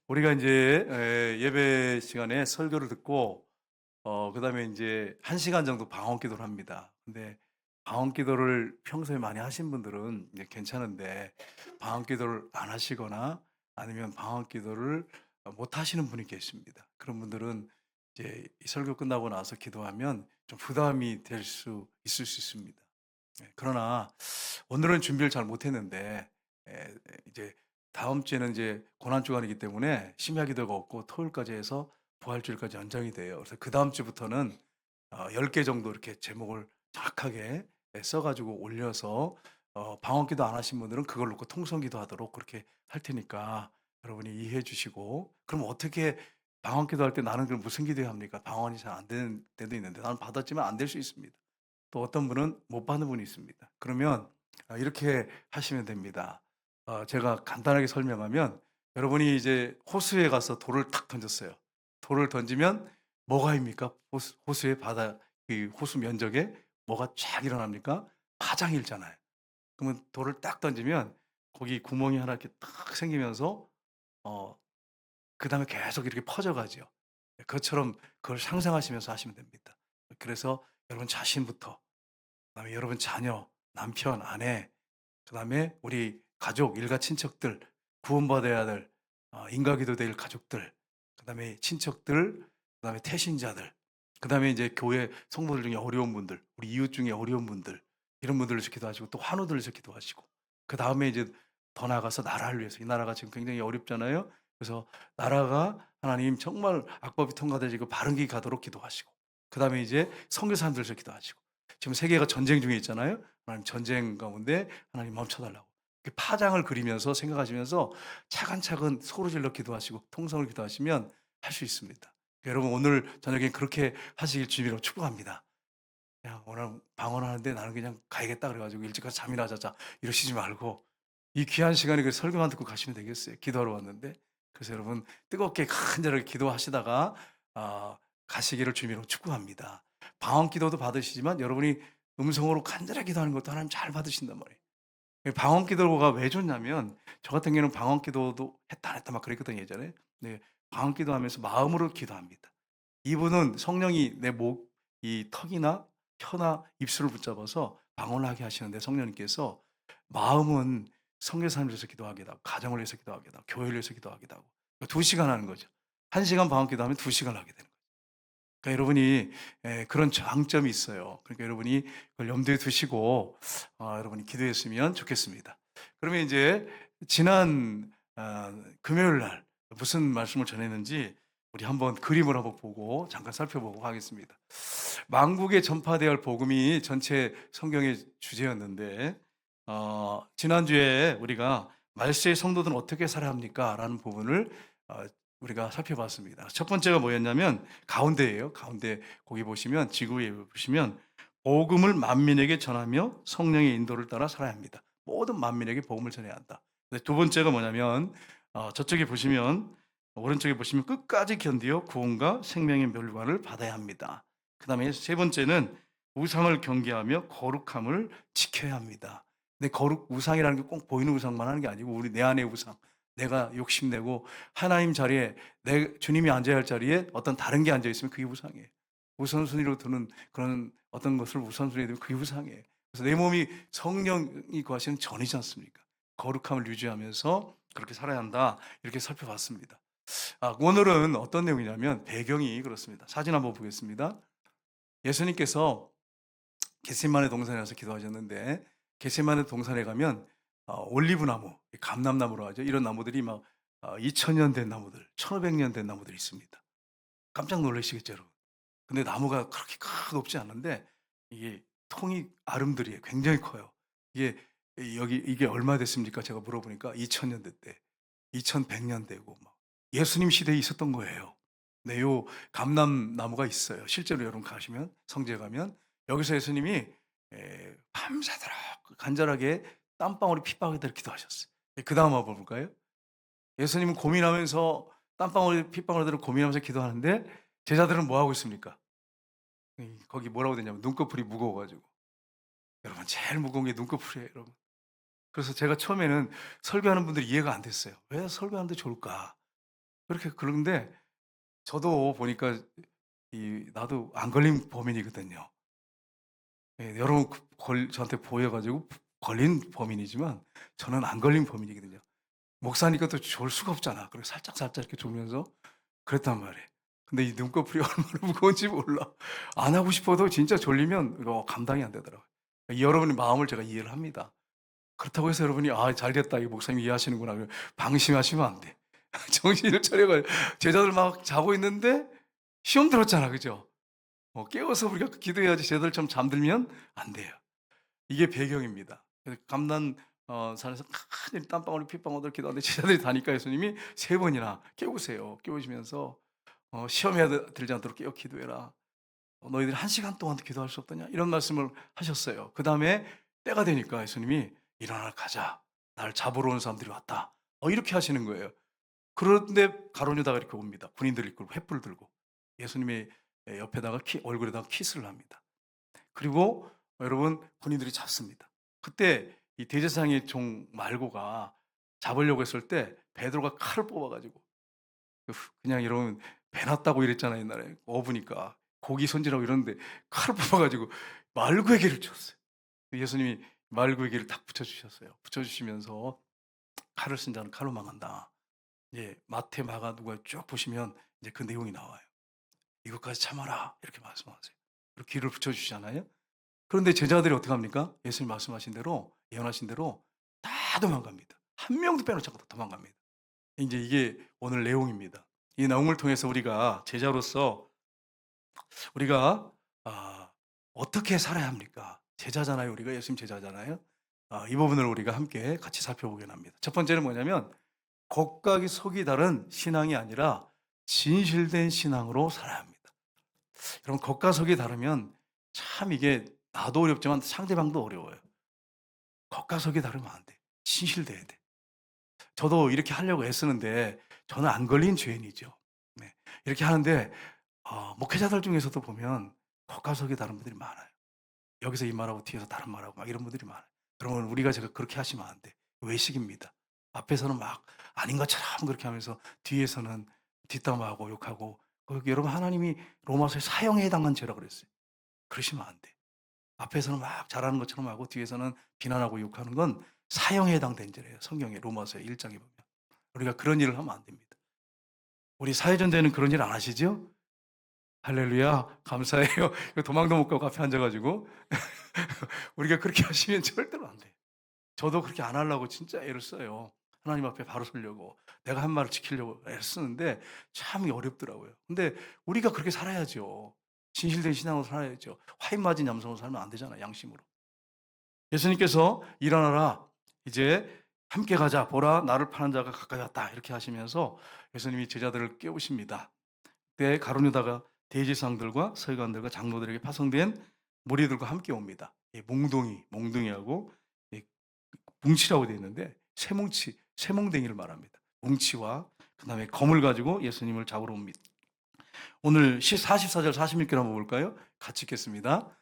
우리가 이제 예배 시간에 설교를 듣고 그다음에 이제 1시간 정도 방언 기도를 합니다. 근데 방언 기도를 평소에 많이 하신 분들은 이제 괜찮은데 방언 기도를 안 하시거나 아니면 방언 기도를 못 하시는 분이 계십니다. 그런 분들은 이제 이 설교 끝나고 나서 기도하면 좀 부담이 될 수 있을 수 있습니다. 그러나 오늘은 준비를 잘 못했는데 이제 다음 주에는 이제 고난 주간이기 때문에 심야 기도가 없고 토요일까지 해서 부활주일까지 연장이 돼요. 그래서 그다음 주부터는 10개 정도 이렇게 제목을 정확하게 써 가지고 올려서 방언 기도 안 하신 분들은 그걸 놓고 통성 기도하도록 그렇게 할 테니까 여러분이 이해해 주시고, 그럼 어떻게 방언 기도할 때 나는 그럼 무슨 기도해야 합니까? 방언이 잘 안 되는 때도 있는데 나는 받았지만 안 될 수 있습니다. 또 어떤 분은 못 받는 분이 있습니다. 그러면 이렇게 하시면 됩니다. 제가 간단하게 설명하면, 여러분이 이제 호수에 가서 돌을 탁 던졌어요. 돌을 던지면 뭐가 입니까? 호수의 바다, 이 호수 면적에 뭐가 쫙 일어납니까? 파장이 일잖아요. 그러면 돌을 딱 던지면 거기 구멍이 하나 이렇게 딱 생기면서 어 그다음에 계속 이렇게 퍼져가죠. 그것처럼 그걸 상상하시면서 하시면 됩니다. 그래서 여러분 자신부터, 그다음에 여러분 자녀, 남편, 아내, 그다음에 우리 가족, 일가 친척들, 구원받아야 될 인가기도 될 가족들, 그다음에 친척들, 그다음에 태신자들, 그다음에 이제 교회 성도들 중에 어려운 분들, 우리 이웃 중에 어려운 분들, 이런 분들을 위해서 기도하시고 또 환우들을 위해서 기도하시고, 그다음에 이제 더 나아가서 나라를 위해서, 이 나라가 지금 굉장히 어렵잖아요. 그래서 나라가 하나님 정말 악법이 통과되고 바른 길 가도록 기도하시고, 그다음에 이제 선교 사람들 위해서 기도하시고, 지금 세계가 전쟁 중에 있잖아요. 하나님 전쟁 가운데 하나님 멈춰 달라고. 파장을 그리면서 생각하시면서 차근차근 소리 질러 기도하시고 통성을 기도하시면 할 수 있습니다. 여러분 오늘 저녁에 그렇게 하시길 주님으로 축복합니다. 그냥 오늘 방언하는데 나는 그냥 가야겠다 그래 가지고 일찍 가서 잠이나 자자 이러시지 말고, 이 귀한 시간에 그 설교만 듣고 가시면 되겠어요. 기도하러 왔는데. 그래서 여러분 뜨겁게 간절하게 기도하시다가 가시기를 주님으로 축복합니다. 방언 기도도 받으시지만 여러분이 음성으로 간절하게 기도하는 것도 하나님 잘 받으신단 말이에요. 방언 기도가 왜 좋냐면, 저 같은 경우는 방언 기도도 했다 안 했다 막 그랬거든요, 예전에. 네. 방언 기도하면서 마음으로 기도합니다. 이분은 성령이 내 목, 이 턱이나 혀나 입술을 붙잡아서 방언을 하게 하시는데, 성령님께서 마음은 성교 사람을 위해서 기도하기도 하고 가정을 위해서 기도하기도 하고 교회를 위해서 기도하기도 하고 2시간 하는 거죠. 1시간 방언 기도하면 2시간 하게 되는 거예요. 그러니까 여러분이 그런 장점이 있어요. 그러니까 여러분이 그걸 염두에 두시고 여러분이 기도했으면 좋겠습니다. 그러면 이제 지난 금요일 날 무슨 말씀을 전했는지 우리 한번 그림을 한번 보고 잠깐 살펴보고 하겠습니다. 만국에 전파되어야 할 복음이 전체 성경의 주제였는데, 지난주에 우리가 말세의 성도들은 어떻게 살아야 합니까? 라는 부분을 우리가 살펴봤습니다. 첫 번째가 뭐였냐면 가운데예요. 가운데 거기 보시면, 지구에 보시면 복음을 만민에게 전하며 성령의 인도를 따라 살아야 합니다. 모든 만민에게 복음을 전해야 한다. 두 번째가 뭐냐면 저쪽에 보시면, 오른쪽에 보시면 끝까지 견디어 구원과 생명의 멸관을 받아야 합니다. 그 다음에 세 번째는 우상을 경계하며 거룩함을 지켜야 합니다. 근데 우상이라는 게 꼭 보이는 우상만 하는 게 아니고 우리 내 안의 우상, 내가 욕심내고 하나님 자리에, 주님이 앉아야 할 자리에 어떤 다른 게 앉아 있으면 그게 우상이에요. 우선순위로 두는 그런 어떤 것을 우선순위에 두면 그게 우상이에요. 그래서 내 몸이 성령이 거하시는 전이지 않습니까? 거룩함을 유지하면서 그렇게 살아야 한다. 이렇게 살펴봤습니다. 오늘은 어떤 내용이냐면 배경이 그렇습니다. 사진 한번 보겠습니다. 예수님께서 겟세마네 동산에 가서 기도하셨는데, 겟세마네 동산에 가면 올리브 나무, 감람나무로 하죠. 이런 나무들이 막 2000년 된 나무들, 1500년 된 나무들이 있습니다. 깜짝 놀라시겠죠, 여러분. 근데 나무가 그렇게 높지 않은데 이게 통이 아름드리에 굉장히 커요. 이게 이게 얼마 됐습니까? 제가 물어보니까 2000년 됐대. 2100년 되고 막 예수님 시대에 있었던 거예요. 네, 요 감람나무가 있어요. 실제로 여러분 가시면, 성지에 가면 여기서 예수님이 밤새도록 간절하게 땀방울이 핏방울이 되도록 기도하셨어요. 그다음 한번 볼까요? 예수님은 고민하면서 땀방울이 핏방울이 되도록 고민하면서 기도하는데 제자들은 뭐 하고 있습니까? 거기 뭐라고 되냐면 눈꺼풀이 무거워 가지고. 여러분 제일 무거운 게 눈꺼풀이에요, 여러분. 그래서 제가 처음에는 설교하는 분들이 이해가 안 됐어요. '왜 설교하는데 좋을까?' 그렇게 그런데 저도 보니까 나도 안 걸린 범인이거든요. 예, 여러분 저한테 보여 가지고 걸린 범인이지만 저는 안 걸린 범인이거든요. 목사니까 또 졸 수가 없잖아. 그리고 살짝살짝 이렇게 졸면서 그랬단 말이에요. 근데 이 눈꺼풀이 얼마나 무거운지 몰라. 안 하고 싶어도 진짜 졸리면 이거 감당이 안 되더라고요. 여러분의 마음을 제가 이해를 합니다. 그렇다고 해서 여러분이 '아 잘됐다. 이 목사님이 이해하시는구나.' 방심하시면 안 돼. 정신을 차려 가 제자들 막 자고 있는데 시험 들었잖아. 그죠? 깨워서 우리가 기도해야지 제자들처럼 잠들면 안 돼요. 이게 배경입니다. 그래서 감난 산에서 큰 땀방울이 핏방울을 기도하는데 제자들이 다니까 예수님이 세 번이나 깨우세요. 깨우시면서 "시험에 들지 않도록 깨어 기도해라. 너희들이 한 시간 동안도 기도할 수 없더냐?" 이런 말씀을 하셨어요. 그다음에 때가 되니까 예수님이 "일어나 가자. 나를 잡으러 온 사람들이 왔다." 이렇게 하시는 거예요. 그런데 가룟 유다가 이렇게 옵니다. 군인들 이끌고 횃불을 들고 예수님의 옆에다가 얼굴에다가 키스를 합니다. 그리고 여러분 군인들이 잡습니다. 그때 이 대제사장의 종 말고가 잡으려고 했을 때 베드로가 칼을 뽑아 가지고 그냥 여러분 배 났다고 이랬잖아요, 옛날에. 어부니까. 고기 손질하고 이러는데 칼을 뽑아 가지고 말구에게를 줬어요. 예수님이 말구에게를 딱 붙여 주셨어요. 붙여 주시면서 "칼을 쓴 자는 칼로 망한다." 예. 마태, 마가, 누가 쭉 보시면 이제 그 내용이 나와요. "이것까지 참아라." 이렇게 말씀하세요. 그리고 귀를 붙여 주시잖아요. 그런데 제자들이 어떻게 합니까? 예수님 말씀하신 대로 예언하신 대로 다 도망갑니다. 한 명도 빼놓지 않고 다 도망갑니다. 인제 이게 오늘 내용입니다. 이 내용을 통해서 우리가 제자로서 우리가 어떻게 살아야 합니까? 제자잖아요. 우리가 예수님 제자잖아요. 이 부분을 우리가 함께 같이 살펴보긴 합니다. 첫 번째는 뭐냐면 겉과 속이 다른 신앙이 아니라 진실된 신앙으로 살아야 합니다. 여러분 겉과 속이 다르면 참 이게 나도 어렵지만 상대방도 어려워요. 겉과 속이 다르면 안 돼. 진실돼야 돼. 저도 이렇게 하려고 애쓰는데 저는 안 걸린 죄인이죠. 네. 이렇게 하는데 목회자들 중에서도 보면 겉과 속이 다른 분들이 많아요. 여기서 이 말하고 뒤에서 다른 말하고 막 이런 분들이 많아요. 그러면 우리가 제가 그렇게 하시면 안 돼. 외식입니다. 앞에서는 막 아닌 것처럼 그렇게 하면서 뒤에서는 뒷담화하고 욕하고 여러분 하나님이 로마서에 사형에 해당한 죄라 그랬어요. 그러시면 안 돼. 앞에서는 막 잘하는 것처럼 하고 뒤에서는 비난하고 욕하는 건 사형에 해당된 죄래요. 성경에 로마서 1장에 보면. 우리가 그런 일을 하면 안 됩니다. 우리 사회전대는 그런 일 안 하시죠? 할렐루야. 감사해요. 도망도 못 가고 앞에 앉아 가지고 우리가 그렇게 하시면 절대로 안 돼요. 저도 그렇게 안 하려고 진짜 애를 써요. 하나님 앞에 바로 서려고. 내가 한 말을 지키려고 애를 쓰는데 참 어렵더라고요. 근데 우리가 그렇게 살아야죠. 진실된 신앙으로 살아야죠. 화인 맞은 얌성으로 살면 안 되잖아요, 양심으로. 예수님께서 "일어나라. 이제 함께 가자. 보라 나를 파는 자가 가까이 왔다." 이렇게 하시면서 예수님이 제자들을 깨우십니다. 그때 가룟 유다가 대제사장들과 서기관들과 장로들에게 파송된 무리들과 함께 옵니다. 몽둥이하고 이 뭉치라고 되어 있는데 쇠몽댕이를 말합니다. 뭉치와 그다음에 검을 가지고 예수님을 잡으러 옵니다. 오늘 44절 46절 한번 볼까요? 같이 읽겠습니다.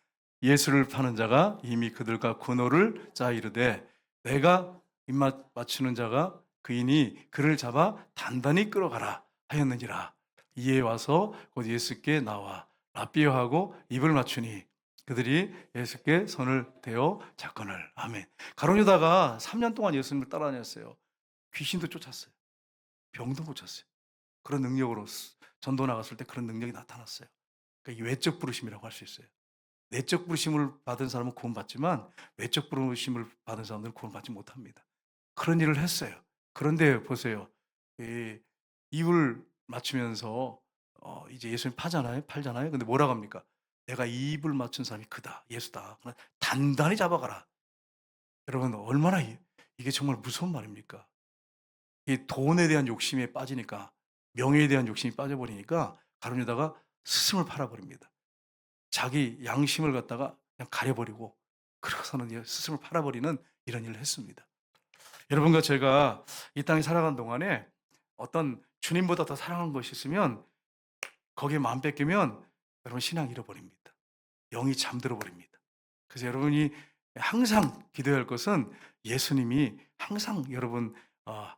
예수를 파는 자가 이미 그들과 군호를 짜 이르되 내가 입맛 맞추는 자가 그이니 그를 잡아 단단히 끌어가라 하였느니라. 이에 와서 곧 예수께 나와 라삐어하고 입을 맞추니 그들이 예수께 손을 대어 잡거늘. 아멘. 가룟 유다가 3년 동안 예수님을 따라다녔어요. 귀신도 쫓았어요. 병도 고쳤어요. 그런 능력으로 전도 나갔을 때 그런 능력이 나타났어요. 그러니까 이 외적 부르심이라고 할 수 있어요. 내적 부르심을 받은 사람은 구원받지만 외적 부르심을 받은 사람들은 구원받지 못합니다. 그런 일을 했어요. 그런데 보세요. 이 입을 맞추면서 이제 예수님 팔잖아요. 근데 뭐라고 합니까? "내가 이 입을 맞춘 사람이 그다. 예수다. 그러나 단단히 잡아가라." 여러분 얼마나 이게 정말 무서운 말입니까? 이 돈에 대한 욕심에 빠지니까 명예에 대한 욕심이 빠져버리니까 가룟 유다가 스승을 팔아버립니다. 자기 양심을 갖다가 그냥 가려버리고 그러고서는 스승을 팔아버리는 이런 일을 했습니다. 여러분과 제가 이 땅에 살아가는 동안에 어떤 주님보다 더 사랑하는 것이 있으면 거기에 마음 뺏기면 여러분 신앙 잃어버립니다. 영이 잠들어 버립니다. 그래서 여러분이 항상 기도해야 할 것은 예수님이 항상 여러분 어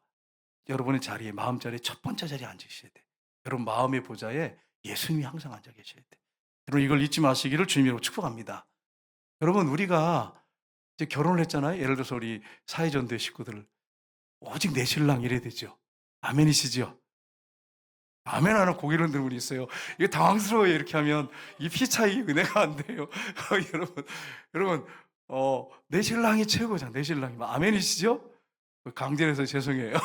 여러분의 자리에, 마음 자리에 첫 번째 자리에 앉으셔야 돼. 여러분 마음의 보좌에 예수님이 항상 앉아 계셔야 돼. 여러분 이걸 잊지 마시기를 주님으로 축복합니다. 여러분 우리가 이제 결혼을 했잖아요. 예를 들어서 우리 사회전도회 식구들 오직 내 신랑 이래야 되죠. 아멘이시죠? 아멘 하는 고개를 흔드는 분이 있어요. 이게 당황스러워요. 이렇게 하면 이 피 차이 은혜가 안 돼요. 여러분, 여러분, 내 신랑이 최고잖아. 내 신랑이. 아멘이시죠? 강제해서 죄송해요.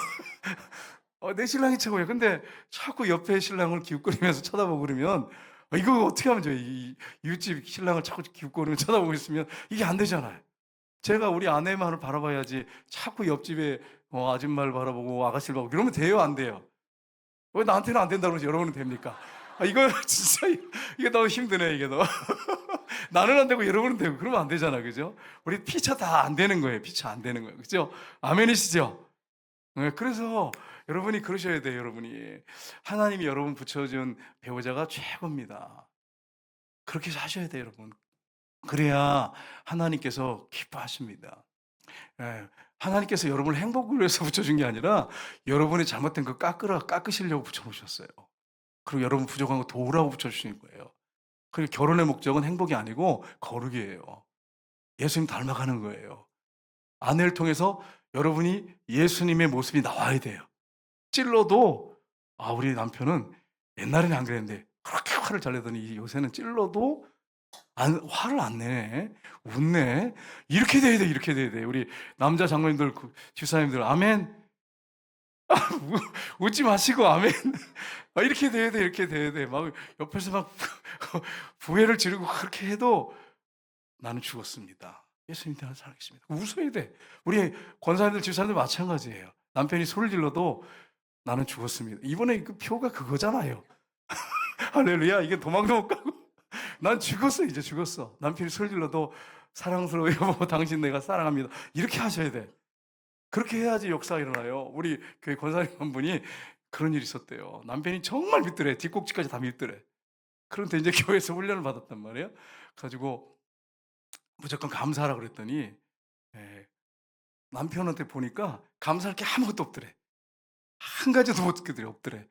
내 신랑이 최고예요. 근데 자꾸 옆에 신랑을 기웃거리면서 쳐다보고 그러면 이거 어떻게 하면 좋아요? 이 이웃집 신랑을 자꾸 기웃거리면서 쳐다보고 있으면 이게 안 되잖아요. 제가 우리 아내만을 바라봐야지 자꾸 옆집에 아줌마를 바라보고 아가씨를 바라보고 그러면 돼요? 안 돼요? 왜 나한테는 안 된다고 그러지 여러분은 됩니까? 이거 진짜 이게 너무 힘드네 이게 너무. 나는 안 되고 여러분은 되고 그러면 안 되잖아 그죠? 우리 피차 다 안 되는 거예요. 피차 안 되는 거예요. 그죠? 아멘이시죠? 네, 그래서 여러분이 그러셔야 돼요. 여러분이 하나님이 여러분 붙여준 배우자가 최고입니다. 그렇게 사셔야 돼요 여러분. 그래야 하나님께서 기뻐하십니다. 예. 하나님께서 여러분을 행복을 위해서 붙여준 게 아니라 여러분이 잘못된 거 깎으시려고 붙여놓으셨어요. 그리고 여러분 부족한 거 도우라고 붙여주신 거예요. 그리고 결혼의 목적은 행복이 아니고 거룩이에요. 예수님 닮아가는 거예요. 아내를 통해서 여러분이 예수님의 모습이 나와야 돼요. 찔러도 우리 남편은 옛날에는 안 그랬는데 그렇게 화를 잘 내더니 요새는 찔러도 화를 안 내네. 웃네. 이렇게 돼야 돼. 이렇게 돼야 돼. 우리 남자 장로님들, 집사님들 아멘. 웃지 마시고 아멘. 이렇게 돼야 돼. 이렇게 돼야 돼. 막 옆에서 막 부회를 지르고 그렇게 해도 나는 죽었습니다. 예수님 때문에 살겠습니다. 웃어야 돼. 우리 권사님들, 집사님들 마찬가지예요. 남편이 소리를 질러도 나는 죽었습니다. 이번에 그 표가 그거잖아요. 할렐루야. 이게 도망도 못 가고. 난 죽었어. 이제 죽었어. 남편이 소리 질러도 사랑스러워 여보 당신 내가 사랑합니다. 이렇게 하셔야 돼. 그렇게 해야지 역사가 일어나요. 우리 교회 권사님 한 분이 그런 일이 있었대요. 남편이 정말 믿더래. 뒷꼭지까지 다 믿더래. 그런데 이제 교회에서 훈련을 받았단 말이에요. 가지고 무조건 감사하라 그랬더니 예, 남편한테 보니까 감사할 게 아무것도 없더래. 한 가지도 못 듣더래. 없더래.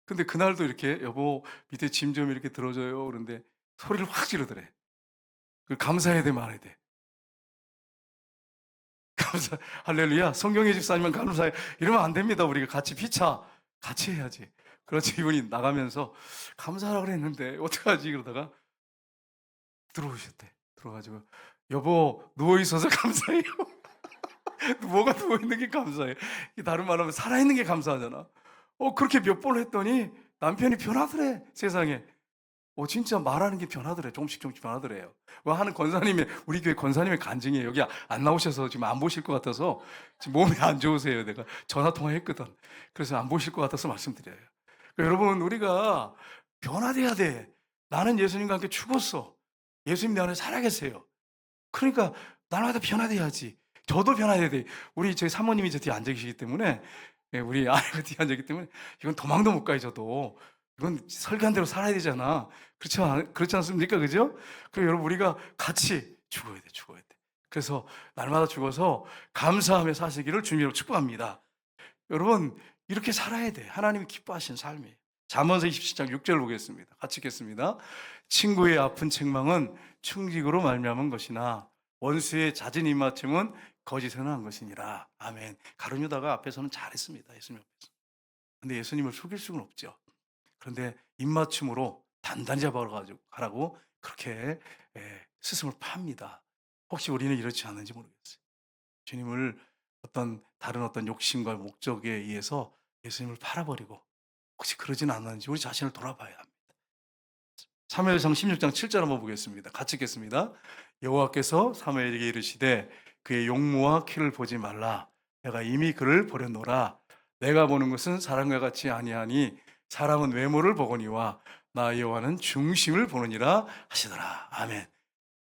근데 그날도 이렇게 여보 밑에 짐 좀 이렇게 들어줘요. 그런데 소리를 확 지르더래. 그 감사해야 돼 말아야 돼. 감사 할렐루야. 성경의 집사님은 감사해. 이러면 안 됩니다. 우리가 같이 피차 같이 해야지. 그렇지 이분이 나가면서 감사하라 그랬는데 어떡하지 그러다가 들어오셨대. 들어가지고 여보 누워 있어서 감사해요. 뭐가 누워 있는 게 감사해. 다른 말하면 살아 있는 게 감사하잖아. 그렇게 몇 번 했더니 남편이 변하더래 세상에. 진짜 말하는 게 변하더래. 조금씩 변하더래요. 하는 권사님의 우리 교회 권사님의 간증이에요. 여기 안 나오셔서 지금 안 보실 것 같아서 지금 몸이 안 좋으세요. 내가 전화 통화했거든. 그래서 안 보실 것 같아서 말씀드려요. 여러분 우리가 변화돼야 돼. 나는 예수님과 함께 죽었어. 예수님 내 안에 살아계세요. 그러니까 날마다 변화돼야지. 저도 변화해야 돼. 우리 제 사모님이 저 뒤에 앉아 계시기 때문에 우리 아내가 뒤에 앉아 있기 때문에 이건 도망도 못 가요. 저도. 이건 설계한 대로 살아야 되잖아. 그렇지 않습니까? 그죠? 그리고 여러분 우리가 같이 죽어야 돼. 죽어야 돼. 그래서 날마다 죽어서 감사하며 사시기를 주님으로 축복합니다. 여러분 이렇게 살아야 돼. 하나님이 기뻐하시는 삶이에요. 잠언서 27장 6절 보겠습니다. 같이 읽겠습니다. 친구의 아픈 책망은 충직으로 말미암은 것이나 원수의 잦은 입맞춤은 거짓으로 한 것이니라. 아멘. 가룟 유다가 앞에서는 잘했습니다. 예수님 앞에서. 근데 예수님을 속일 수는 없죠. 그런데 입맞춤으로 단단히 잡아가지고 가라고 그렇게 스승을 팝니다. 혹시 우리는 이렇지 않은지 모르겠어요. 주님을 다른 어떤 욕심과 목적에 의해서 예수님을 팔아버리고 혹시 그러진 않았는지 우리 자신을 돌아봐야 합니다. 사무엘상 16장 7절 한번 보겠습니다. 같이 읽겠습니다. 여호와께서 사무엘에게 이르시되 그의 용모와 키를 보지 말라. 내가 이미 그를 보려노라. 내가 보는 것은 사람과 같이 아니하니 사람은 외모를 보거니와 나 여호와는 중심을 보느니라 하시더라. 아멘.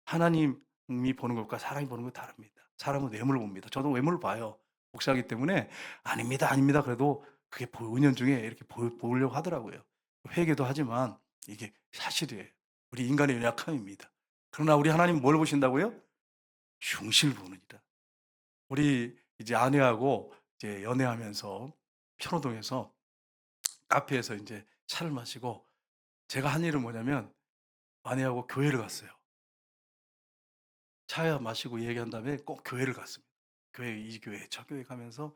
하나님이 보는 것과 사람이 보는 것 다릅니다. 사람은 외모를 봅니다. 저도 외모를 봐요. 목사이기 때문에 아닙니다. 그래도 그게 은연중에 이렇게 보려고 하더라고요. 회개도 하지만 이게 사실이에요. 우리 인간의 연약함입니다. 그러나 우리 하나님 뭘 보신다고요? 중심을 보느니라. 우리 이제 아내하고 이제 연애하면서 편호동에서 카페에서 인제 차를 마시고 제가 한 일은 뭐냐면 아내하고 교회를 갔어요. 차 마시고 얘기한 다음에 꼭 교회를 갔습니다. 교회 이 교회 저 교회 가면서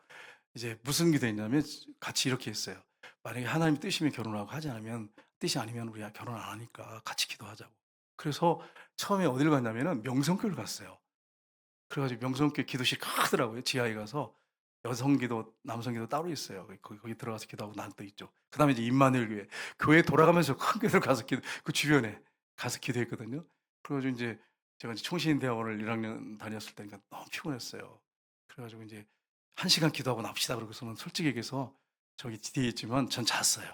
이제 무슨 기도했냐면 같이 이렇게 했어요. 만약에 하나님 뜻이면 결혼하고 하지 않으면 뜻이 아니면 우리 결혼 안 하니까 같이 기도하자고. 그래서 처음에 어디를 갔냐면은 명성교회를 갔어요. 그래 가지고 명성교회 기도실 크더라고요. 지하에 가서 여성 기도, 남성 기도 따로 있어요. 거기 들어가서 기도하고 난 또 있죠. 그다음에 이제 임마누엘 교회. 교회 돌아가면서 큰 교회를 가서 그 주변에 가서 기도했거든요. 그래 가지고 인제 제가 이제 총신대학원을 1 학년 다녔을 때니까 너무 피곤했어요. 그래 가지고 인제 "1 시간 기도하고 납시다." 그러고서는 솔직히 얘기해서 저기 뒤에 있지만 전 잤어요.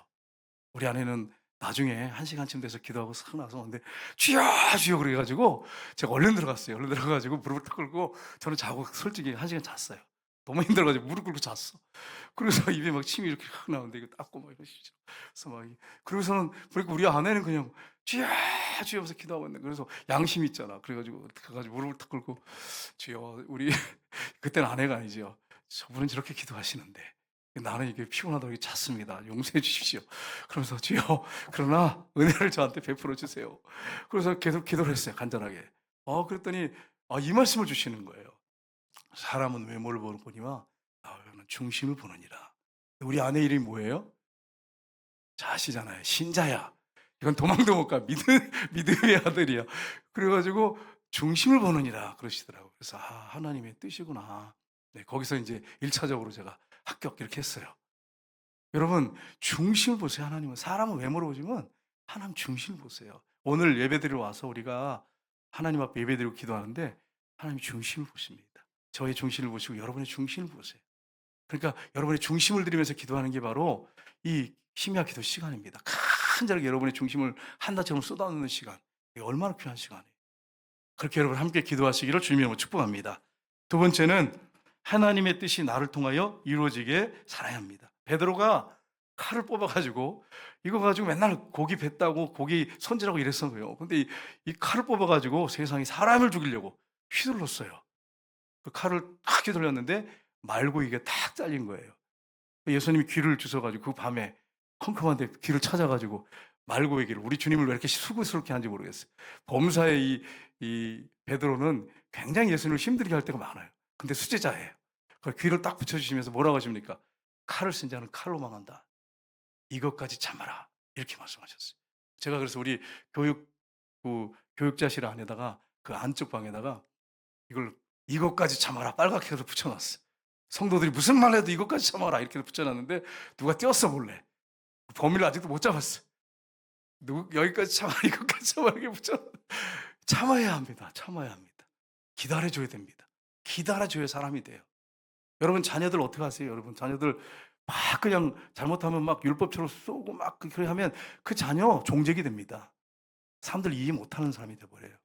우리 아내는 나중에 1 시간쯤 돼서 기도하고 싹 나서 근데 "주여, 주여." 그래 가지고 제가 얼른 들어갔어요. 얼른 들어가 가지고 무릎을 탁 꿇고 저는 자고 솔직히 1 시간 잤어요. 너무 힘들어 가지고 무릎 꿇고 잤어. 그래서 입에 막 침이 이렇게 확 나오는데 이거 닦고 막 이러시죠. 그래서 막 그러고서는 보니까 우리 아내는 그냥 "주여, 주여." 하면서 기도하고 있는 거예요. 그래서 양심 있잖아. 그래 가지고 가 가지고 무릎을 탁 꿇고 "주여." 우리 그때는 아내가 아니죠. "저분은 저렇게 기도하시는데 나는 이게 피곤하다고 이렇게 잤습니다. 용서해 주십시오." 그러면서 "주여 그러나 은혜를 저한테 베풀어 주세요." 그래서 계속 기도를 했어요 간절하게. 그랬더니 이 말씀을 주시는 거예요. "사람은 외모를 보거니와 나는 중심을 보느니라." 우리 아내 이름이 뭐예요? 잘 아시잖아요. 신자야. 이건 도망도 못 가. 믿음의 아들이야. 그래 가지고 "중심을 보느니라." 그러시더라고요. 그래서 '아 하나님의 뜻이구나.' 네 거기서 인제 1 차적으로 제가 합격 이렇게 했어요. 여러분 중심을 보세요 하나님은. 사람은 외모로 보지만 하나님 중심을 보세요. 오늘 예배드리러 와서 우리가 하나님 앞에 예배드리고 기도하는데 하나님 중심을 보십니다. 저의 중심을 보시고 여러분의 중심을 보세요. 그러니까 여러분의 중심을 들이면서 기도하는 게 바로 이 심야 기도 시간입니다. 간절하게 여러분의 중심을 한나처럼 쏟아놓는 시간. 이게 얼마나 귀한 시간이에요. 그렇게 여러분 함께 기도하시기를 주님의 이름으로 축복합니다. 두 번째는 하나님의 뜻이 나를 통하여 이루어지게 살아야 합니다. 베드로가 칼을 뽑아 가지고 이거 가지고 맨날 고기 뱉다고 고기 손질하고 이랬어요. 근데 이 칼을 뽑아 가지고 세상에 사람을 죽이려고 휘둘렀어요. 그 칼을 탁 휘둘렀는데 말고기가 탁 잘린 거예요. 예수님이 귀를 주셔 가지고 그 밤에 컴컴한데 귀를 찾아 가지고 말고기를 우리 주님을 왜 이렇게 수고스럽게 하는지 모르겠어요. 범사의 이 베드로는 굉장히 예수님을 힘들게 할 때가 많아요. 근데 수제자예요. 그 귀를 딱 붙여 주시면서 뭐라고 하십니까? "칼을 쓴 자는 칼로 망한다. 이것까지 참아라." 이렇게 말씀하셨어요. 제가 그래서 우리 교육자실 안에다가 그 안쪽 방에다가 이걸 "이것까지 참아라." 빨갛게 해서 붙여 놨어요. 성도들이 무슨 말 해도 "이것까지 참아라." 이렇게 붙여 놨는데 누가 떼었어 몰래. 범인을 아직도 못 잡았어요. "여기까지 참아라. 이것까지 참아라." 이렇게 붙여 참아야 합니다. 참아야 합니다. 기다려 줘야 됩니다. 기다려 줘야 사람이 돼요. 여러분 자녀들 어떻게 하세요? 여러분 자녀들 막 그냥 잘못하면 막 율법처럼 쏘고 막 그렇게 하면 그 자녀 종족이 됩니다. 사람들 이해 못하는 사람이 돼 버려요.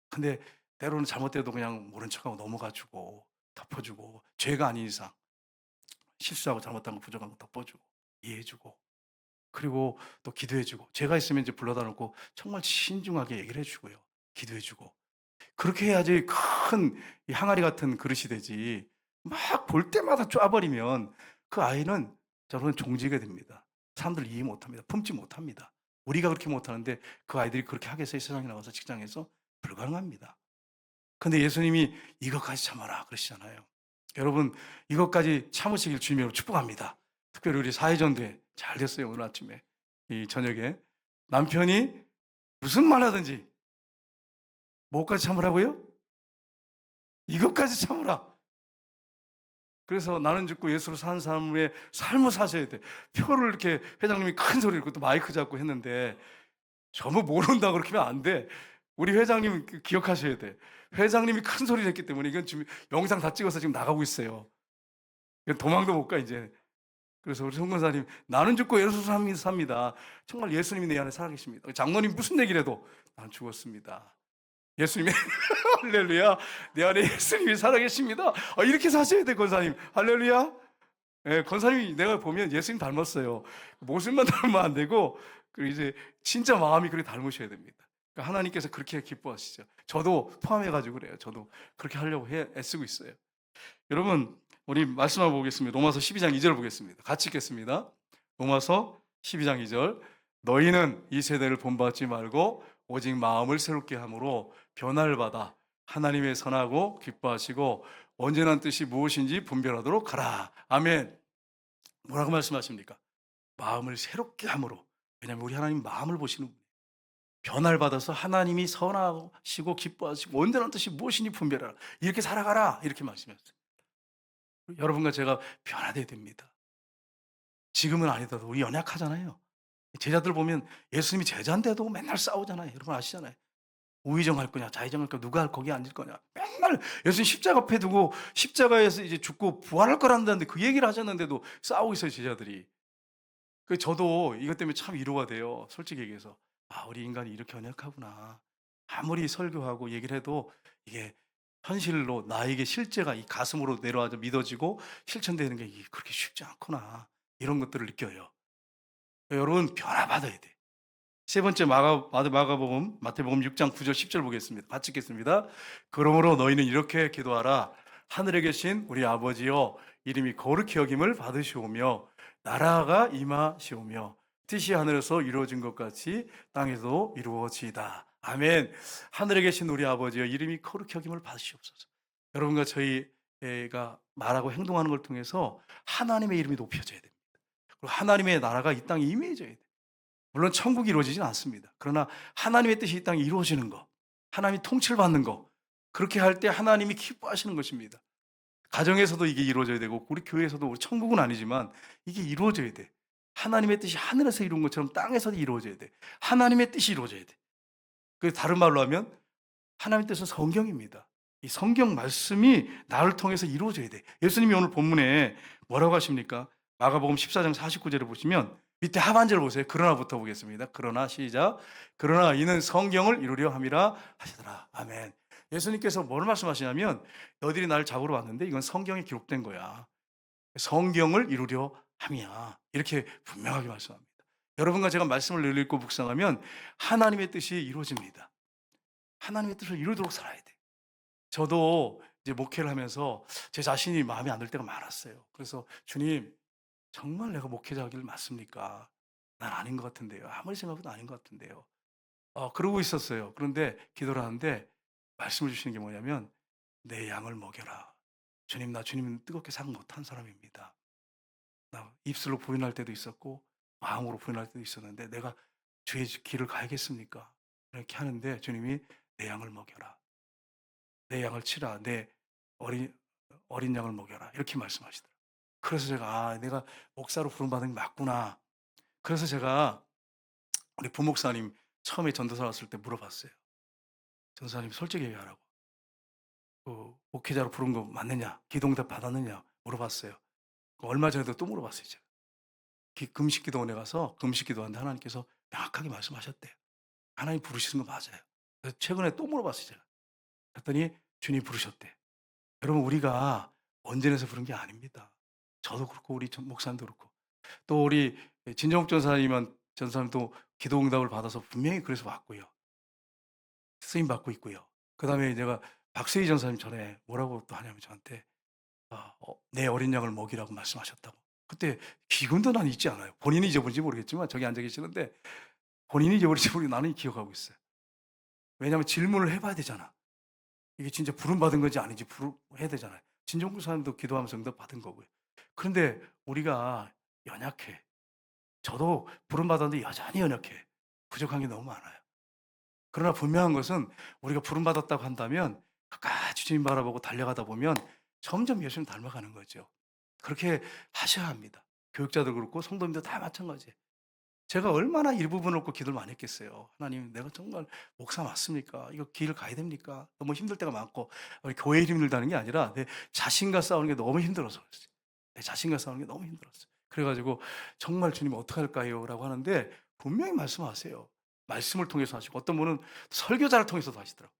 근데 때로는 잘못돼도 그냥 모른 척하고 넘어가 주고 덮어 주고 죄가 아닌 이상 실수하고 잘못한 거 부족한 거 덮어 주고 이해해 주고 그리고 또 기도해 주고 죄가 있으면 이제 불러다 놓고 정말 신중하게 얘기를 해 주고요. 기도해 주고. 그렇게 해야지 큰 이 항아리 같은 그릇이 되지 막 볼 때마다 쪼아 버리면 그 아이는 저는 종지게 됩니다. 사람들 이해 못 합니다. 품지 못합니다. 우리가 그렇게 못하는데 그 아이들이 그렇게 하겠어요? 세상에 나가서 직장에서? 불가능합니다. 근데 예수님이 "이것까지 참아라." 그러시잖아요. 여러분 이것까지 참으시길 주님으로 축복합니다. 특별히 우리 사회전대 잘 됐어요 오늘 아침에. 이 저녁에. 남편이 무슨 말 하든지 뭐까지 참으라고요? 이것까지 참으라. 그래서 나는 죽고 예수로 사는 사람의 삶을 사셔야 돼. 표를 이렇게 회장님이 큰 소리로 그것도 마이크 잡고 했는데 전부 모른다고 그렇게 하면 안 돼. 우리 회장님 기억하셔야 돼. 회장님이 큰 소리를 했기 때문에 이건 지금 영상 다 찍어서 지금 나가고 있어요. 이건 도망도 못 가 이제. 그래서 우리 송 권사님 "나는 죽고 예수로 삽니다." 정말 예수님이 내 안에 살아계십니다. 장로님 무슨 얘기를 해도 "나는 죽었습니다." 예수님이 할렐루야. 내 안에 예수님이 살아계십니다. 이렇게 사셔야 돼 권사님. 할렐루야. 예, 권사님이 내가 보면 예수님 닮았어요. 모습만 닮으면 안 되고 이제 진짜 마음이 그렇게 닮으셔야 됩니다. 그러니까 하나님께서 그렇게 기뻐하시죠. 저도 포함해 가지고 그래요. 저도 그렇게 하려고 애쓰고 있어요. 여러분 우리 말씀 한번 보겠습니다. 로마서 12장 2절 보겠습니다. 같이 읽겠습니다. 로마서 12장 2절. 너희는 이 세대를 본받지 말고 오직 마음을 새롭게 함으로 변화를 받아 하나님의 선하고 기뻐하시고 온전한 뜻이 무엇인지 분별하도록 하라. 아멘. 뭐라고 말씀하십니까? 마음을 새롭게 함으로. 왜냐하면 우리 하나님 마음을 보시는 분이에요. 변화를 받아서 하나님이 선하시고 기뻐하시고 온전한 뜻이 무엇인지 분별하라. 이렇게 살아가라. 이렇게 말씀하셨어요. 여러분과 제가 변화돼야 됩니다. 지금은 아니더라도 우리 연약하잖아요. 제자들 보면 예수님이 제자인데도 맨날 싸우잖아요. 여러분 아시잖아요. 우의정 할 거냐, 좌의정 할 거냐, 누가 거기 앉을 거냐. 맨날 예수님 십자가 앞에 두고 십자가에서 이제 죽고 부활할 거란다는데 그 얘기를 하셨는데도 싸우고 있어요, 제자들이. 그 저도 이것 때문에 참 위로가 돼요. 솔직히 얘기해서. 아, 우리 인간이 이렇게 연약하구나. 아무리 설교하고 얘기를 해도 이게 현실로 나에게 실제가 이 가슴으로 내려와서 믿어지고 실천되는 게 이게 그렇게 쉽지 않구나. 이런 것들을 느껴요. 여러분 변화받아야 돼. 세 번째 마태복음 6장 9절 10절 보겠습니다. 같이 읽겠습니다. 그러므로 너희는 이렇게 기도하라. 하늘에 계신 우리 아버지여 이름이 거룩히 여김을 받으시오며 나라가 임하시오며 뜻이 하늘에서 이루어진 것 같이 땅에서도 이루어지이다. 아멘. 하늘에 계신 우리 아버지여 이름이 거룩히 여김을 받으시옵소서. 여러분과 저희가 말하고 행동하는 걸 통해서 하나님의 이름이 높여져야 됩니다. 그리고 하나님의 나라가 이 땅에 임해져야 돼요. 물론 천국이 이루어지진 않습니다. 그러나 하나님의 뜻이 이 땅에 이루어지는 거, 하나님이 통치를 받는 거, 그렇게 할 때 하나님이 기뻐하시는 것입니다. 가정에서도 이게 이루어져야 되고 우리 교회에서도 우리 천국은 아니지만 이게 이루어져야 돼. 하나님의 뜻이 하늘에서 이룬 것처럼 땅에서도 이루어져야 돼. 하나님의 뜻이 이루어져야 돼. 그 다른 말로 하면 하나님의 뜻은 성경입니다. 이 성경 말씀이 나를 통해서 이루어져야 돼. 예수님이 오늘 본문에 뭐라고 하십니까? 마가복음 14장 49절에 보시면 밑에 하반절 보세요. 그러나부터 보겠습니다. 그러나 시작. 그러나 이는 성경을 이루려 함이라 하시더라. 아멘. 예수님께서 뭘 말씀하시냐면 너희들이 나를 잡으러 왔는데 이건 성경에 기록된 거야. 성경을 이루려 함이야. 이렇게 분명하게 말씀합니다. 여러분과 제가 말씀을 늘 읽고 묵상하면 하나님의 뜻이 이루어집니다. 하나님의 뜻을 이루도록 살아야 돼. 저도 이제 목회를 하면서 제 자신이 마음에 안 들 때가 많았어요. 그래서 주님, 정말 내가 목회자길 맞습니까? 난 아닌 것 같은데요. 아무리 생각해도 아닌 것 같은데요. 그러고 있었어요. 그런데 기도를 하는데 말씀을 주시는 게 뭐냐면 내 양을 먹여라. 주님, 나 주님 뜨겁게 생각 못한 사람입니다. 나 입술로 부인할 때도 있었고 마음으로 부인할 때도 있었는데 내가 주의 길을 가야겠습니까? 이렇게 하는데 주님이 내 양을 먹여라. 내 양을 치라. 내 어린 양을 먹여라. 이렇게 말씀하시더라고요. 그래서 제가 내가 목사로 부름받은 게 맞구나. 그래서 제가 우리 부목사님 처음에 전도사 왔을 때 물어봤어요. 전도사님 솔직히 얘기하라고. 그 목회자로 부른 거 맞느냐? 기도응답 받았느냐? 물어봤어요. 얼마 전에도 또 물어봤어요. 제가. 금식기도원에 가서 금식기도하는데 하나님께서 명확하게 말씀하셨대요. 하나님 부르시는 거 맞아요. 그래서 최근에 또 물어봤어요. 제가. 그랬더니 주님 부르셨대. 여러분 우리가 원전에서 부른 게 아닙니다. 저도 그렇고 우리 목사님도 그렇고 또 우리 진정욱 전사님도 기도응답을 받아서 분명히 그래서 왔고요. 쓰임 받고 있고요. 그 다음에 내가 박세희 전사님 전에 뭐라고 또 하냐면 저한테 내 어린 양을 먹이라고 말씀하셨다고. 그때 기근도 난 잊지 않아요. 본인이 잊어버린지 모르겠지만 저기 앉아 계시는데 본인이 잊어버린지 모르고 나는 기억하고 있어요. 왜냐하면 질문을 해봐야 되잖아. 이게 진짜 부름받은 건지 아닌지 해야 되잖아요. 진정국 사람도 기도하면서 응답 받은 거고요. 그런데 우리가 연약해. 저도 부름받았는데 여전히 연약해. 부족한 게 너무 많아요. 그러나 분명한 것은 우리가 부름받았다고 한다면 끝까지 주님 바라보고 달려가다 보면 점점 예수님 닮아가는 거죠. 그렇게 하셔야 합니다. 교육자도 그렇고 성도님도 다 마찬가지예요. 제가 얼마나 일부분 없고 기도를 많이 했겠어요. 하나님, 내가 정말 목사 맞습니까? 이거 길을 가야 됩니까? 너무 힘들 때가 많고 우리 교회 힘들다는 게 아니라 내 자신과 싸우는 게 너무 힘들어서 그랬어요. 내 자신과 싸우는 게 너무 힘들었어요. 그래가지고 정말 주님 어떻게 할까요? 라고 하는데 분명히 말씀하세요. 말씀을 통해서 하시고 어떤 분은 설교자를 통해서도 하시더라고요.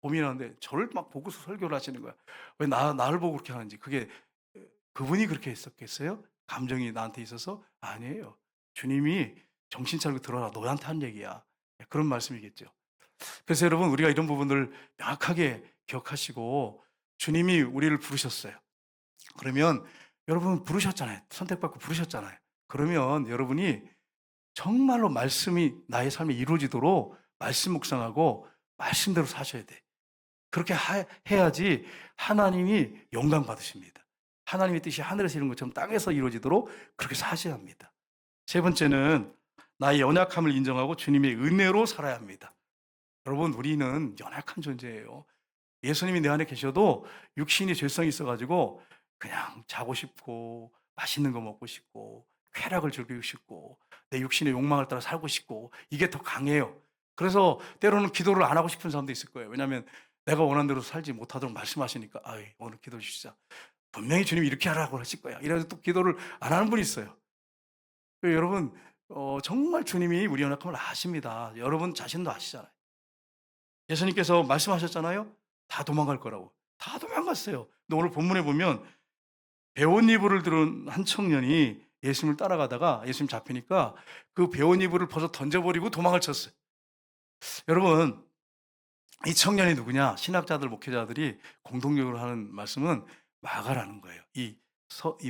고민하는데 저를 막 보고서 설교를 하시는 거야. 왜 나를 보고 그렇게 하는지. 그게 그분이 그렇게 했었겠어요? 감정이 나한테 있어서? 아니에요. 주님이 정신 차리고 들어라. 너한테 한 얘기야. 그런 말씀이겠죠. 그래서 여러분 우리가 이런 부분을 명확하게 기억하시고 주님이 우리를 부르셨어요. 그러면 여러분 부르셨잖아요. 선택받고 부르셨잖아요. 그러면 여러분이 정말로 말씀이 나의 삶에 이루어지도록 말씀 묵상하고 말씀대로 사셔야 돼. 그렇게 해야지 하나님이 영광 받으십니다. 하나님의 뜻이 하늘에서 이룬 것처럼 땅에서 이루어지도록 그렇게 사셔야 합니다. 세 번째는 나의 연약함을 인정하고 주님의 은혜로 살아야 합니다. 여러분, 우리는 연약한 존재예요. 예수님이 내 안에 계셔도 육신이 죄성이 있어가지고 그냥 자고 싶고 맛있는 거 먹고 싶고 쾌락을 즐기고 싶고 내 육신의 욕망을 따라 살고 싶고 이게 더 강해요. 그래서 때로는 기도를 안 하고 싶은 사람도 있을 거예요. 왜냐하면 내가 원하는 대로 살지 못하도록 말씀하시니까 오늘 기도해 주시자. 분명히 주님이 이렇게 하라고 하실 거야. 이래서 또 기도를 안 하는 분이 있어요. 여러분 정말 주님이 우리 연약함을 아십니다. 여러분 자신도 아시잖아요. 예수님께서 말씀하셨잖아요. 다 도망갈 거라고. 다 도망갔어요. 근데 오늘 본문에 보면 배옷 이불을 들은 한 청년이 예수님을 따라가다가 예수님 잡히니까 그 배옷 이불을 벗어 던져버리고 도망을 쳤어요. 여러분, 이 청년이 누구냐? 신학자들, 목회자들이 공통적으로 하는 말씀은 마가라는 거예요. 이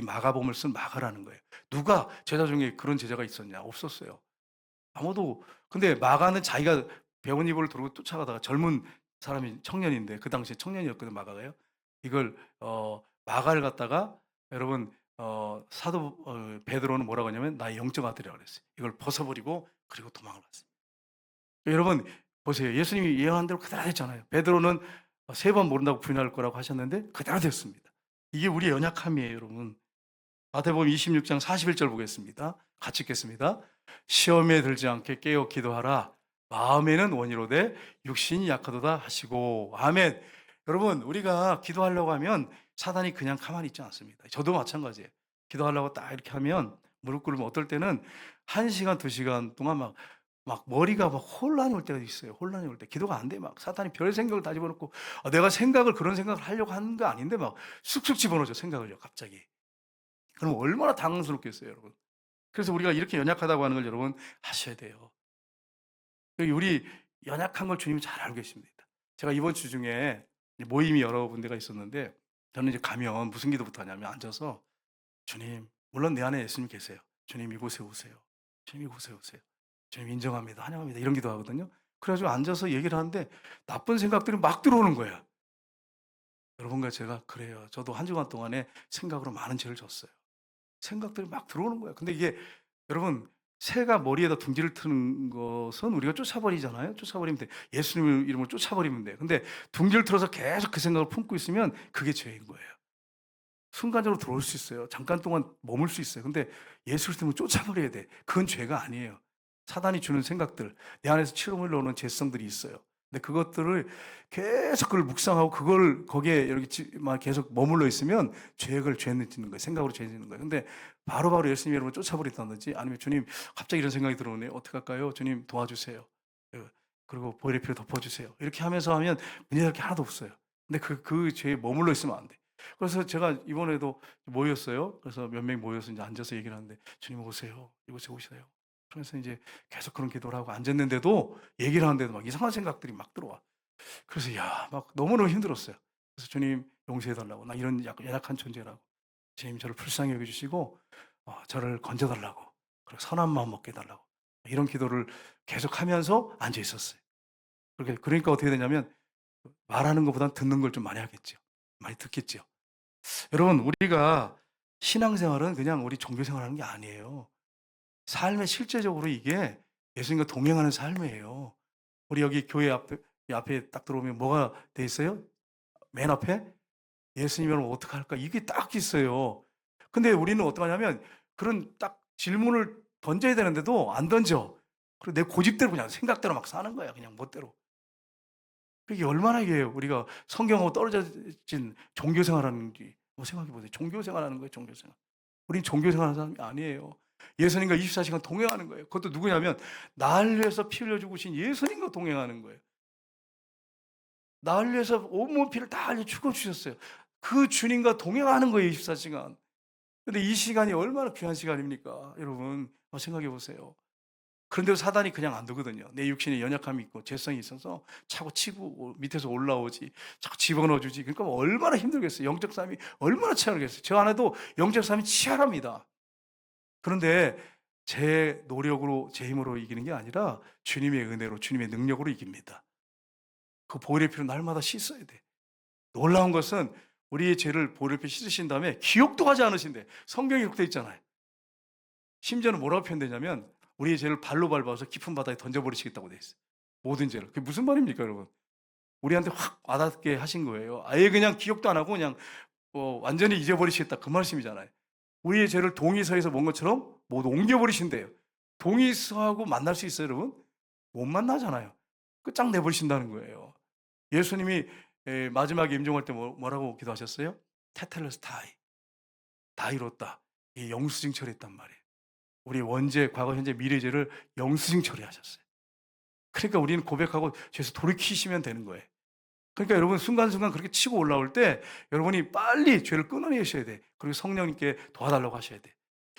마가복음을 쓴 마가라는 거예요. 누가 제자 중에 그런 제자가 있었냐? 없었어요. 아무도. 근데 마가는 자기가 배옷 이불을 들고 쫓아가다가 젊은 사람이 청년인데 그 당시에 청년이었거든 마가가요. 이걸 마가를 갖다가 여러분 사도 베드로는 뭐라고 하냐면 나의 영적 아들이라고 그랬어요. 이걸 벗어버리고 그리고 도망을 갔어요. 여러분 보세요. 예수님이 예언한 대로 그대로 됐잖아요. 베드로는 3번 모른다고 부인할 거라고 하셨는데 그대로 됐습니다. 이게 우리의 연약함이에요, 여러분. 마태복음 26장 41절 보겠습니다. 같이 읽겠습니다. 시험에 들지 않게 깨어 기도하라. 마음에는 원이로되 육신이 약하도다 하시고. 아멘. 여러분, 우리가 기도하려고 하면 사단이 그냥 가만히 있지 않습니다. 저도 마찬가지예요. 기도하려고 딱 이렇게 하면 무릎 꿇으면 어떨 때는 1시간, 2시간 동안 막 머리가 막 혼란이 올 때가 있어요. 혼란이 올 때. 기도가 안 돼. 막 사탄이 별 생각을 다 집어넣고 내가 그런 생각을 하려고 하는 거 아닌데 막 쑥쑥 집어넣죠. 생각을요. 갑자기. 그럼 얼마나 당황스럽겠어요, 여러분. 그래서 우리가 이렇게 연약하다고 하는 걸 여러분 아셔야 돼요. 우리 연약한 걸 주님이 잘 알고 계십니다. 제가 이번 주 중에 모임이 여러 군데가 있었는데 저는 이제 가면 무슨 기도부터 하냐면 앉아서 주님, 물론 내 안에 예수님 계세요. 주님 이곳에 오세요. 주님 이곳에 오세요. 주님 인정합니다. 환영합니다. 이런 기도 하거든요. 그래가지고 앉아서 얘기를 하는데 나쁜 생각들이 막 들어오는 거야. 여러분과 제가 그래요. 저도 한 주간 동안에 생각으로 많은 죄를 졌어요. 생각들이 막 들어오는 거예요. 근데 이게 여러분 새가 머리에다 둥지를 트는 것은 우리가 쫓아버리잖아요. 쫓아버리면 돼. 예수님 이름을 쫓아버리면 돼. 근데 둥지를 틀어서 계속 그 생각을 품고 있으면 그게 죄인 거예요. 순간적으로 들어올 수 있어요. 잠깐 동안 머물 수 있어요. 근데 예수 그리스도는 쫓아버려야 돼. 그건 죄가 아니에요. 사단이 주는 생각들, 내 안에서 치름을 놓는 죄성들이 있어요. 근데 그것들을 계속 그걸 묵상하고 그걸 거기에 이렇게 막 계속 머물러 있으면 죄를 짓는 거예요. 생각으로 죄 짓는 거예요. 근데 바로바로 예수님 여러분 쫓아버린다든지 아니면 주님 갑자기 이런 생각이 들어오네요. 어떡할까요? 주님 도와주세요. 그리고 보혈의 피로 덮어주세요. 이렇게 하면서 하면 문제될 게 하나도 없어요. 근데 그 죄에 머물러 있으면 안 돼. 그래서 제가 이번에도 모였어요. 그래서 몇 명 모여서 이제 앉아서 얘기를 하는데 주님 오세요. 이곳에 오세요. 그래서 이제 계속 그런 기도를 하고 앉았는데도 얘기를 하는데도 막 이상한 생각들이 막 들어와. 그래서 막 너무너무 힘들었어요. 그래서 주님 용서해 달라고. 나 이런 연약한 존재라고. 주님 저를 불쌍히 여겨 주시고 저를 건져 달라고. 그리고 선한 마음 먹게 해 달라고. 이런 기도를 계속하면서 앉아 있었어요. 그러니까 어떻게 되냐면 말하는 것보다는 듣는 걸 좀 많이 하겠죠. 많이 듣겠죠. 여러분 우리가 신앙생활은 그냥 우리 종교생활하는 게 아니에요. 삶에 실제적으로 이게 예수님과 동행하는 삶이에요. 우리 여기 교회 앞에 딱 들어오면 뭐가 돼 있어요? 맨 앞에 예수님이면 어떡할까? 이게 딱 있어요. 근데 우리는 어떡하냐면 그런 딱 질문을 던져야 되는데도 안 던져. 그리고 내 고집대로 그냥 생각대로 막 사는 거야. 그냥 멋대로. 이게 얼마나 이게 우리가 성경하고 떨어진 종교 생활하는지 생각해 보세요. 종교 생활하는 거예요, 종교 생활. 우린 종교 생활하는 사람이 아니에요. 예수님과 24시간 동행하는 거예요. 그것도 누구냐면 나를 위해서 피 흘려 죽으신 예수님과 동행하는 거예요. 나를 위해서 온몸 피를 다 흘려 죽어 주셨어요. 그 주님과 동행하는 거예요, 24시간. 근데 이 시간이 얼마나 귀한 시간입니까? 여러분, 생각해 보세요. 그런데도 사단이 그냥 안 두거든요. 내 육신에 연약함이 있고 죄성이 있어서 자꾸 치고 밑에서 올라오지, 자꾸 집어넣어 주지. 그러니까 얼마나 힘들겠어요. 영적 싸움이 얼마나 치열하겠어요. 저 안에도 영적 싸움이 치열합니다. 그런데 제 노력으로, 제 힘으로 이기는 게 아니라 주님의 은혜로, 주님의 능력으로 이깁니다. 그 보혈의 피로 날마다 씻어야 돼. 놀라운 것은 우리의 죄를 보혈의 피로 씻으신 다음에 기억도 하지 않으신대. 성경에 이렇게 돼 있잖아요. 심지어는 뭐라고 표현되냐면 우리의 죄를 발로 밟아서 깊은 바다에 던져버리시겠다고 돼 있어요. 모든 죄를. 그게 무슨 말입니까, 여러분? 우리한테 확 와닿게 하신 거예요. 아예 그냥 기억도 안 하고 그냥 완전히 잊어버리시겠다, 그 말씀이잖아요. 우리의 죄를 동의서에서 뭔 것처럼 모두 옮겨버리신대요. 동의서하고 만날 수 있어요, 여러분? 못 만나잖아요. 끝장 내버리신다는 거예요. 예수님이 마지막에 임종할 때 뭐라고 기도하셨어요? 테텔레스 다이. 다 이뤘다. 이 영수증 처리했단 말이에요. 우리 원죄, 과거, 현재, 미래 죄를 영수증 처리하셨어요. 그러니까 우리는 고백하고 죄에서 돌이키시면 되는 거예요. 그러니까 여러분 순간순간 그렇게 치고 올라올 때 여러분이 빨리 죄를 끊어내셔야 돼. 그리고 성령님께 도와달라고 하셔야 돼.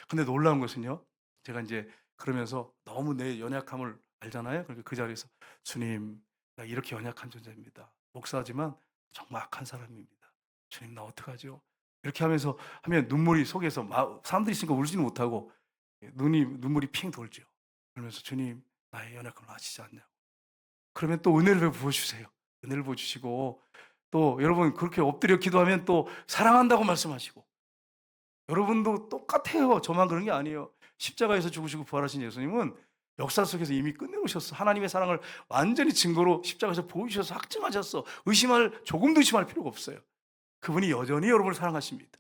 근데 놀라운 것은요. 제가 이제 그러면서 너무 내 연약함을 알잖아요. 그러니까 그 자리에서 주님, 나 이렇게 연약한 존재입니다. 목사지만 정말 악한 사람입니다. 주님, 나 어떡하죠? 이렇게 하면서 하면 눈물이 속에서 사람들이 있으니까 울지는 못하고 눈물이 핑 돌죠. 그러면서 주님, 나의 연약함을 아시지 않냐고. 그러면 또 은혜를 부어 주세요. 은혜를 부어 주시고 또 여러분 그렇게 엎드려 기도하면 또 사랑한다고 말씀하시고 여러분도 똑같아요. 저만 그런 게 아니에요. 십자가에서 죽으시고 부활하신 예수님은 역사 속에서 이미 끝내오셨어. 하나님의 사랑을 완전히 증거로 십자가에서 보여주셔서 확증하셨어. 조금도 의심할 필요가 없어요. 그분이 여전히 여러분을 사랑하십니다.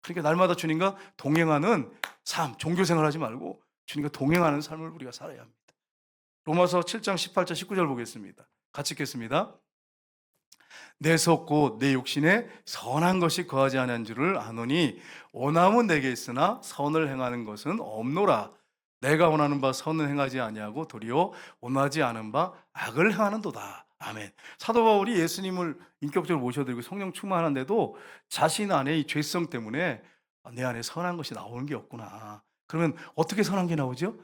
그러니까 날마다 주님과 동행하는 삶, 종교 생활하지 말고 주님과 동행하는 삶을 우리가 살아야 합니다. 로마서 7장 18절 19절 보겠습니다. 같이 읽겠습니다. 내 속 곧 내 육신에 선한 것이 거하지 아니한 줄을 아노니 원함은 내게 있으나 선을 행하는 것은 없노라. 내가 원하는 바 선은 행하지 아니하고 도리어 원하지 않은 바 악을 행하는도다. 아멘. 사도 바울이 예수님을 인격적으로 모셔드리고 성령 충만한데도 자신 안에 이 죄성 때문에 내 안에 선한 것이 나오는 게 없구나. 그러면 어떻게 선한 게 나오죠?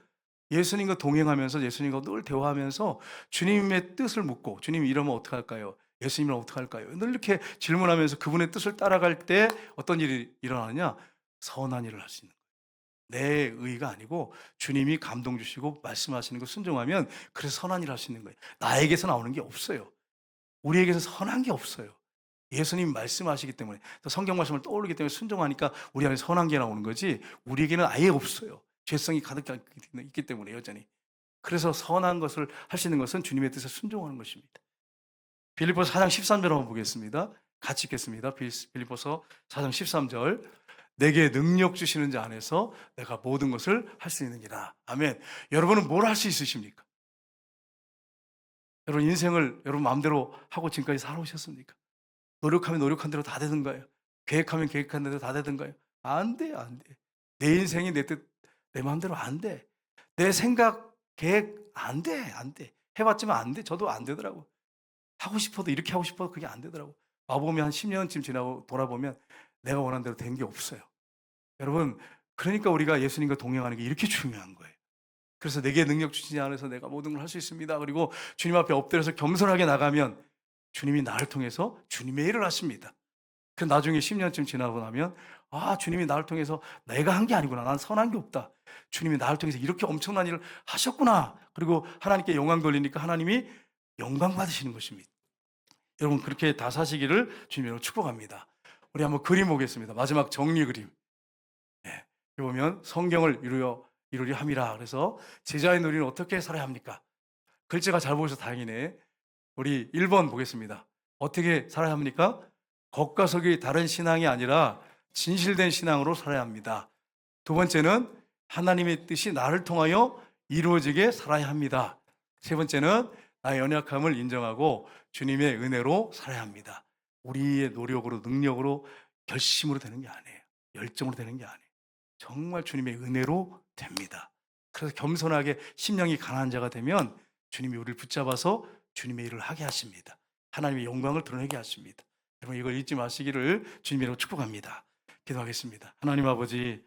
예수님과 동행하면서 예수님과 늘 대화하면서 주님의 뜻을 묻고 주님 이러면 어떻게 할까요? 예수님은 어떻게 할까요? 늘 이렇게 질문하면서 그분의 뜻을 따라갈 때 어떤 일이 일어나느냐? 선한 일을 할 수 있는 거예요. 내 의가 아니고 주님이 감동 주시고 말씀하시는 거 순종하면 그래서 선한 일을 할 수 있는 거예요. 나에게서 나오는 게 없어요. 우리에게서 선한 게 없어요. 예수님이 말씀하시기 때문에 또 성경 말씀을 떠올리기 때문에 순종하니까 우리 안에 선한 게 나오는 거지 우리에게는 아예 없어요. 죄성이 가득 있기 때문에 여전히. 그래서 선한 것을 할 수 있는 것은 주님의 뜻에 순종하는 것입니다. 빌립보서 4장 13절 한번 보겠습니다. 같이 읽겠습니다. 빌립보서 4장 13절. 내게 능력 주시는 자 안에서 내가 모든 것을 할 수 있느니라. 아멘. 여러분은 뭘 할 수 있으십니까? 여러분 인생을 여러분 마음대로 하고 지금까지 살아오셨습니까? 노력하면 노력한 대로 다 되던가요? 계획하면 계획한 대로 다 되던가요? 안 돼요, 안 돼. 내 인생이 내 뜻, 내 마음대로 안 돼. 내 생각, 계획 안 돼, 안 돼. 해봤지만 안 돼. 저도 안 되더라고. 하고 싶어도 이렇게 하고 싶어도 그게 안 되더라고. 와보면 한 10년쯤 지나고 돌아보면 내가 원하는 대로 된 게 없어요. 여러분, 그러니까 우리가 예수님과 동행하는 게 이렇게 중요한 거예요. 그래서 내게 능력 주시지 않아서 내가 모든 걸 할 수 있습니다. 그리고 주님 앞에 엎드려서 겸손하게 나가면 주님이 나를 통해서 주님의 일을 하십니다. 그 나중에 10년쯤 지나고 나면 주님이 나를 통해서 내가 한 게 아니구나. 난 선한 게 없다. 주님이 나를 통해서 이렇게 엄청난 일을 하셨구나. 그리고 하나님께 영광 돌리니까 하나님이 영광 받으시는 것입니다. 여러분 그렇게 다 사시기를 주님으로 축복합니다. 우리 한번 그림 보겠습니다. 마지막 정리 그림. 네. 보면 성경을 이루려 함이라. 그래서 제자의 우리는 어떻게 살아야 합니까? 글자가 잘 보여서 다행이네. 우리 1번 보겠습니다. 어떻게 살아야 합니까? 겉과 속이 다른 신앙이 아니라 진실된 신앙으로 살아야 합니다. 두 번째는 하나님의 뜻이 나를 통하여 이루어지게 살아야 합니다. 세 번째는 나의 연약함을 인정하고 주님의 은혜로 살아야 합니다. 우리의 노력으로, 능력으로, 결심으로 되는 게 아니에요. 열정으로 되는 게 아니에요. 정말 주님의 은혜로 됩니다. 그래서 겸손하게 심령이 가난한 자가 되면 주님이 우리를 붙잡아서 주님의 일을 하게 하십니다. 하나님의 영광을 드러내게 하십니다. 여러분 이걸 잊지 마시기를 주님으로 축복합니다. 기도하겠습니다. 하나님 아버지